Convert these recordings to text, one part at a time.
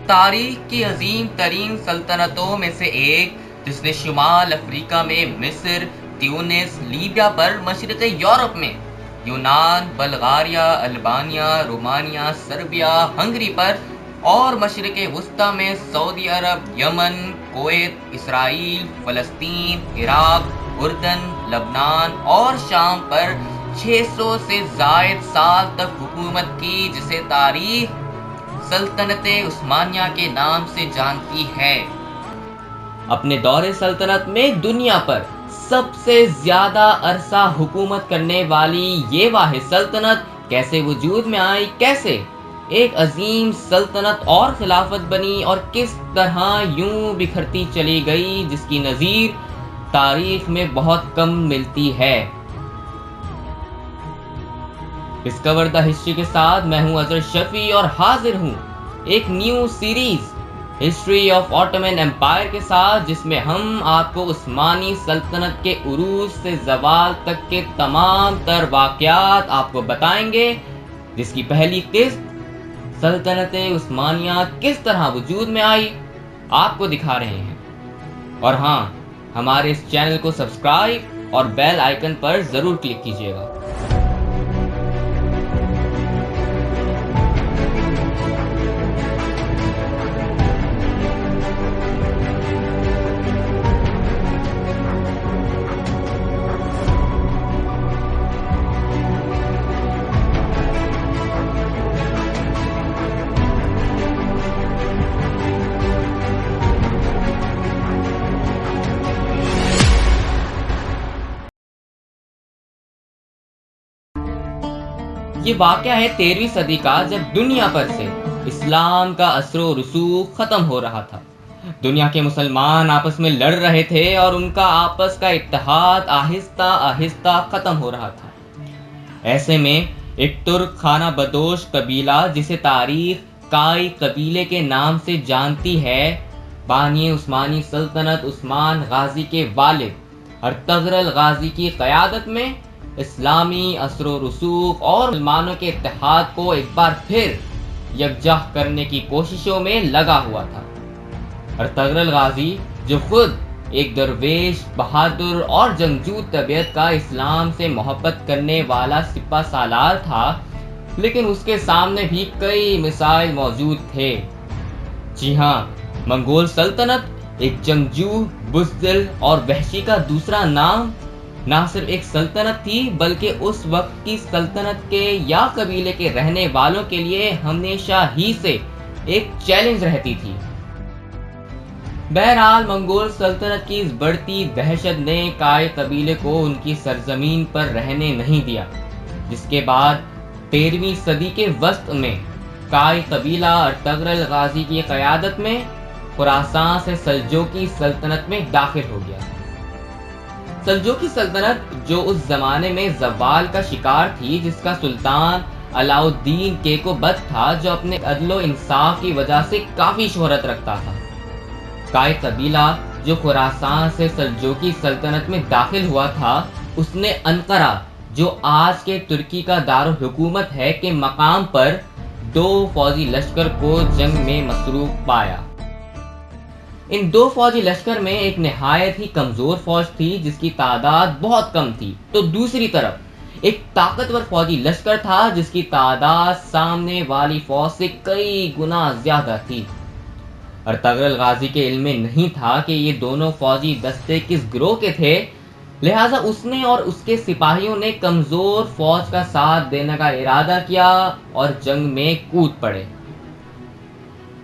تاریخ کی عظیم ترین سلطنتوں میں سے ایک، جس نے شمال افریقہ میں مصر، تیونس، لیبیا پر، مشرق یورپ میں یونان، Bulgaria, Albania, Romania, Serbia, Hungary پر، اور مشرق وسطی میں سعودی عرب، یمن، کویت، اسرائیل، فلسطین، عراق، اردن، لبنان اور شام پر 600 سے زائد سال تک حکومت کی، جسے تاریخ سلطنت عثمانیہ کے نام سے جانتی ہے۔ اپنے دور سلطنت میں دنیا پر سب سے زیادہ عرصہ حکومت کرنے والی یہ واحد سلطنت کیسے وجود میں آئی، کیسے ایک عظیم سلطنت اور خلافت بنی، اور کس طرح یوں بکھرتی چلی گئی، جس کی نظیر تاریخ میں بہت کم ملتی ہے۔ ڈسکور دا ہسٹری کے ساتھ میں ہوں اظہر شفیع، اور حاضر ہوں ایک new series history of Ottoman empire کے ساتھ، جس میں ہم آپ کو عثمانی سلطنت کے عروج سے زوال تک کے تمام تر واقعات آپ کو بتائیں گے، جس کی پہلی قسط سلطنت عثمانیہ کس طرح وجود میں آئی آپ کو دکھا رہے ہیں۔ اور ہاں، ہمارے اس چینل کو سبسکرائب اور بیل آئیکن پر ضرور کلک کیجیے گا۔ یہ واقعہ ہے 13ویں صدی کا، جب دنیا پر سے اسلام کا اثر و رسوخ ختم ہو رہا تھا۔ دنیا کے مسلمان آپس میں لڑ رہے تھے، اور ان کا آپس کا اتحاد آہستہ آہستہ ختم ہو رہا تھا۔ ایسے میں ایک ترک خانہ بدوش قبیلہ، جسے تاریخ کائی قبیلے کے نام سے جانتی ہے، بانی عثمانی سلطنت عثمان غازی کے والد ارطغرل غازی کی قیادت میں اسلامی اثر و رسوخ اور مسلمانوں کے اتحاد کو ایک بار پھر یکجا کرنے کی کوششوں میں لگا ہوا تھا۔ ارطغرل غازی، جو خود ایک درویش، بہادر اور جنگجو طبیعت کا، اسلام سے محبت کرنے والا سپہ سالار تھا، لیکن اس کے سامنے بھی کئی مسائل موجود تھے۔ جی ہاں، منگول سلطنت ایک جنگجو، بزدل اور وحشی کا دوسرا نام نہ صرف ایک سلطنت تھی، بلکہ اس وقت کی سلطنت کے یا قبیلے کے رہنے والوں کے لیے ہمیشہ ہی سے ایک چیلنج رہتی تھی۔ بہرحال، منگول سلطنت کی اس بڑھتی دہشت نے کائی قبیلے کو ان کی سرزمین پر رہنے نہیں دیا، جس کے بعد 13ویں صدی کے وسط میں کائی قبیلہ ارطغرل غازی کی قیادت میں خراسان سے سلجوقی سلطنت میں داخل ہو گیا۔ سلجوقی سلطنت، جو اس زمانے میں زوال کا شکار تھی، جس کا سلطان علاء الدین کیکوبت تھا، جو اپنے عدل و انصاف کی وجہ سے کافی شہرت رکھتا تھا۔ کائی قبیلہ، جو خراسان سے سلجوقی سلطنت میں داخل ہوا تھا، اس نے انقرہ، جو آج کے ترکی کا دارالحکومت ہے، کے مقام پر 2 فوجی لشکر کو جنگ میں مصروف پایا۔ ان 2 فوجی لشکر میں ایک نہایت ہی کمزور فوج تھی، جس کی تعداد بہت کم تھی، تو دوسری طرف ایک طاقتور فوجی لشکر تھا، جس کی تعداد سامنے والی فوج سے کئی گنا زیادہ تھی۔ ارطغرل غازی کے علم میں نہیں تھا کہ یہ دونوں فوجی دستے کس گروہ کے تھے، لہٰذا اس نے اور اس کے سپاہیوں نے کمزور فوج کا ساتھ دینے کا ارادہ کیا اور جنگ میں کود پڑے۔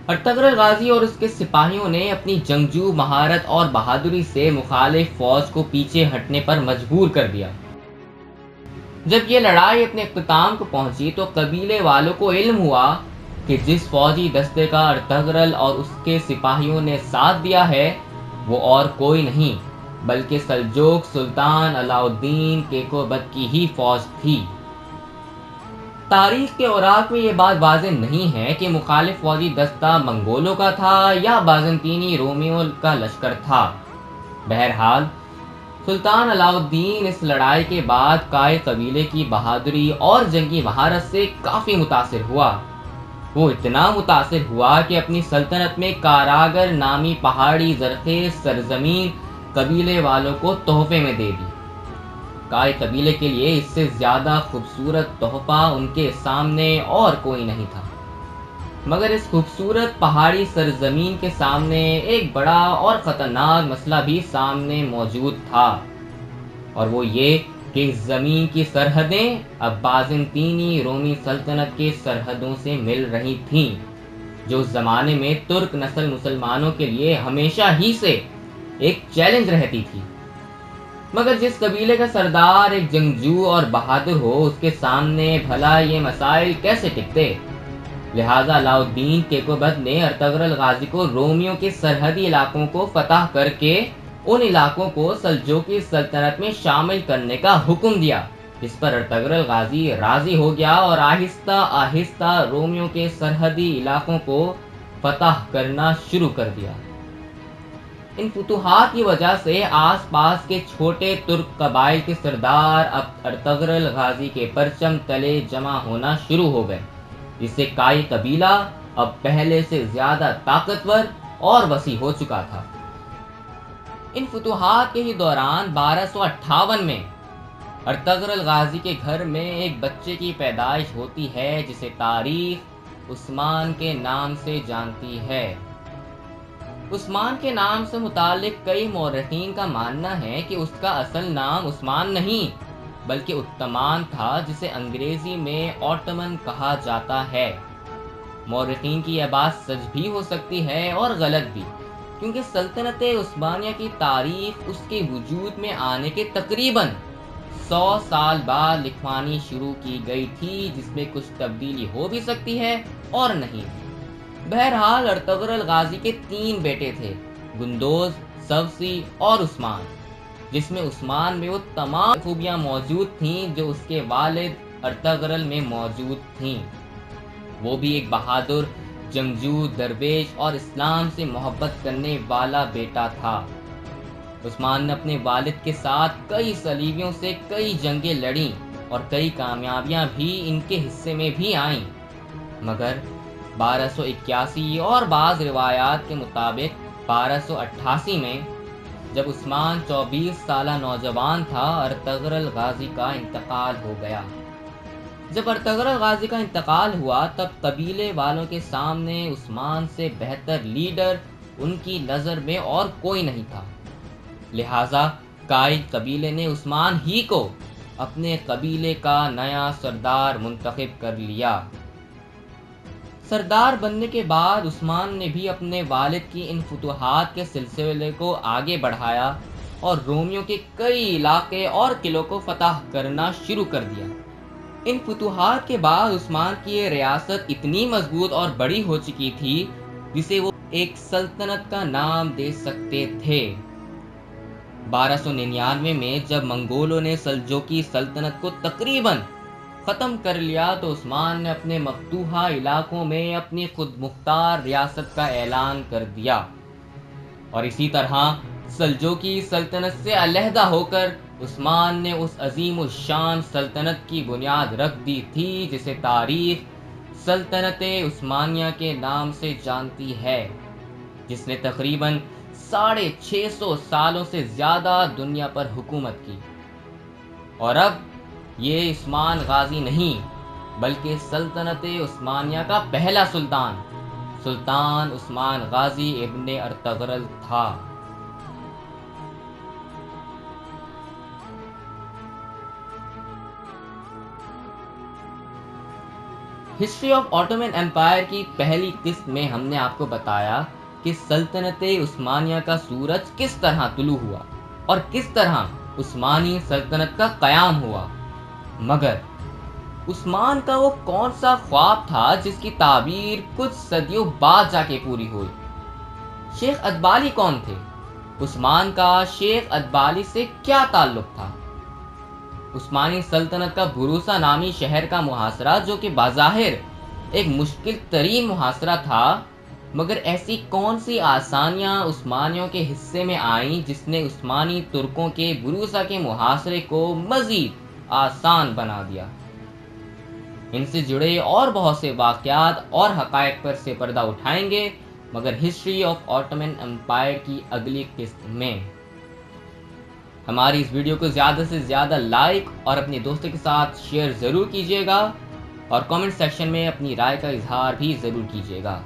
ارطغرل غازی اور اس کے سپاہیوں نے اپنی جنگجو مہارت اور بہادری سے مخالف فوج کو پیچھے ہٹنے پر مجبور کر دیا۔ جب یہ لڑائی اپنے اختتام کو پہنچی، تو قبیلے والوں کو علم ہوا کہ جس فوجی دستے کا ارطغرل اور اس کے سپاہیوں نے ساتھ دیا ہے، وہ اور کوئی نہیں بلکہ سلجوق سلطان علاء الدین کیکوبت کی ہی فوج تھی۔ تاریخ کے اوراق میں یہ بات واضح نہیں ہے کہ مخالف فوجی دستہ منگولوں کا تھا یا بازنطینی رومیوں کا لشکر تھا۔ بہرحال، سلطان علاء الدین اس لڑائی کے بعد کائی قبیلے کی بہادری اور جنگی مہارت سے کافی متاثر ہوا۔ وہ اتنا متاثر ہوا کہ اپنی سلطنت میں کاراگر نامی پہاڑی زرخیز سرزمین قبیلے والوں کو تحفے میں دے دی۔ کائی قبیلے کے لیے اس سے زیادہ خوبصورت تحفہ ان کے سامنے اور کوئی نہیں تھا، مگر اس خوبصورت پہاڑی سرزمین کے سامنے ایک بڑا اور خطرناک مسئلہ بھی سامنے موجود تھا، اور وہ یہ کہ اس زمین کی سرحدیں اب بازنطینی رومی سلطنت کے سرحدوں سے مل رہی تھیں، جو اس زمانے میں ترک نسل مسلمانوں کے لیے ہمیشہ ہی سے ایک چیلنج رہتی تھی۔ مگر جس قبیلے کا سردار ایک جنگجو اور بہادر ہو، اس کے سامنے بھلا یہ مسائل کیسے ٹکتے؟ لہٰذا علاء الدین کیکوبد نے ارطغرل غازی کو رومیوں کے سرحدی علاقوں کو فتح کر کے ان علاقوں کو سلجوقی سلطنت میں شامل کرنے کا حکم دیا، جس پر ارطغرل غازی راضی ہو گیا اور آہستہ آہستہ رومیوں کے سرحدی علاقوں کو فتح کرنا شروع کر دیا۔ ان فتوحات کی وجہ سے آس پاس کے چھوٹے ترک قبائل کے سردار اب ارطغرل غازی کے پرچم تلے جمع ہونا شروع ہو گئے، جس سے کائی قبیلہ اب پہلے سے زیادہ طاقتور اور وسیع ہو چکا تھا۔ ان فتوحات کے ہی دوران 1258 میں ارطغرل غازی کے گھر میں ایک بچے کی پیدائش ہوتی ہے، جسے تاریخ عثمان کے نام سے جانتی ہے۔ عثمان کے نام سے متعلق کئی مورخین کا ماننا ہے کہ اس کا اصل نام عثمان نہیں بلکہ اتمان تھا، جسے انگریزی میں اوٹمن کہا جاتا ہے۔ مورخین کی یہ بات سچ بھی ہو سکتی ہے اور غلط بھی، کیونکہ سلطنت عثمانیہ کی تاریخ اس کے وجود میں آنے کے تقریباً 100 سال بعد لکھوانی شروع کی گئی تھی، جس میں کچھ تبدیلی ہو بھی سکتی ہے اور نہیں بھی۔ بہرحال ارطغرل غازی کے 3 بیٹے تھے، گندوز، سوسی اور عثمان، جس میں عثمان میں وہ تمام خوبیاں موجود تھیں جو اس کے والد ارطغرل میں موجود تھیں۔ وہ بھی ایک بہادر، جنگجو، درویش اور اسلام سے محبت کرنے والا بیٹا تھا۔ عثمان نے اپنے والد کے ساتھ کئی صلیبیوں سے کئی جنگیں لڑیں اور کئی کامیابیاں بھی ان کے حصے میں بھی آئیں، مگر 1281 اور بعض روایات کے مطابق 1288 میں جب عثمان 24 سالہ نوجوان تھا، ارطغرل غازی کا انتقال ہو گیا۔ جب ارطغرل غازی کا انتقال ہوا، تب قبیلے والوں کے سامنے عثمان سے بہتر لیڈر ان کی نظر میں اور کوئی نہیں تھا، لہٰذا کائی قبیلے نے عثمان ہی کو اپنے قبیلے کا نیا سردار منتخب کر لیا۔ سردار بننے کے بعد عثمان نے بھی اپنے والد کی ان فتوحات کے سلسلے کو آگے بڑھایا اور رومیوں کے کئی علاقے اور قلعوں کو فتح کرنا شروع کر دیا۔ ان فتوحات کے بعد عثمان کی یہ ریاست اتنی مضبوط اور بڑی ہو چکی تھی جسے وہ ایک سلطنت کا نام دے سکتے تھے۔ 1299 میں جب منگولوں نے سلجوقی سلطنت کو تقریباً ختم کر لیا تو عثمان نے اپنے مفتوحہ علاقوں میں اپنی خود مختار ریاست کا اعلان کر دیا، اور اسی طرح سلجوقی سلطنت سے علیحدہ ہو کر عثمان نے اس عظیم الشان سلطنت کی بنیاد رکھ دی تھی جسے تاریخ سلطنت عثمانیہ کے نام سے جانتی ہے، جس نے تقریباً 650 سالوں سے زیادہ دنیا پر حکومت کی۔ اور اب یہ عثمان غازی نہیں بلکہ سلطنت عثمانیہ کا پہلا سلطان عثمان غازی ابن ارطغرل تھا۔ ہسٹری آف آٹومن ایمپائر کی پہلی قسط میں ہم نے آپ کو بتایا کہ سلطنت عثمانیہ کا سورج کس طرح طلوع ہوا اور کس طرح عثمانی سلطنت کا قیام ہوا، مگر عثمان کا وہ کون سا خواب تھا جس کی تعبیر کچھ صدیوں بعد جا کے پوری ہوئی؟ شیخ ادبالی کون تھے؟ عثمان کا شیخ ادبالی سے کیا تعلق تھا؟ عثمانی سلطنت کا بھروسا نامی شہر کا محاصرہ، جو کہ بظاہر ایک مشکل ترین محاصرہ تھا، مگر ایسی کون سی آسانیاں عثمانیوں کے حصے میں آئیں جس نے عثمانی ترکوں کے بھروسا کے محاصرے کو مزید آسان بنا دیا؟ ان سے جڑے اور بہت سے واقعات اور حقائق پر سے پردہ اٹھائیں گے، مگر ہسٹری آف آٹومن امپائر کی اگلی قسط میں۔ ہماری اس ویڈیو کو زیادہ سے زیادہ لائک اور اپنے دوستوں کے ساتھ شیئر ضرور کیجیے گا، اور کامنٹ سیکشن میں اپنی رائے کا اظہار بھی ضرور کیجیے گا۔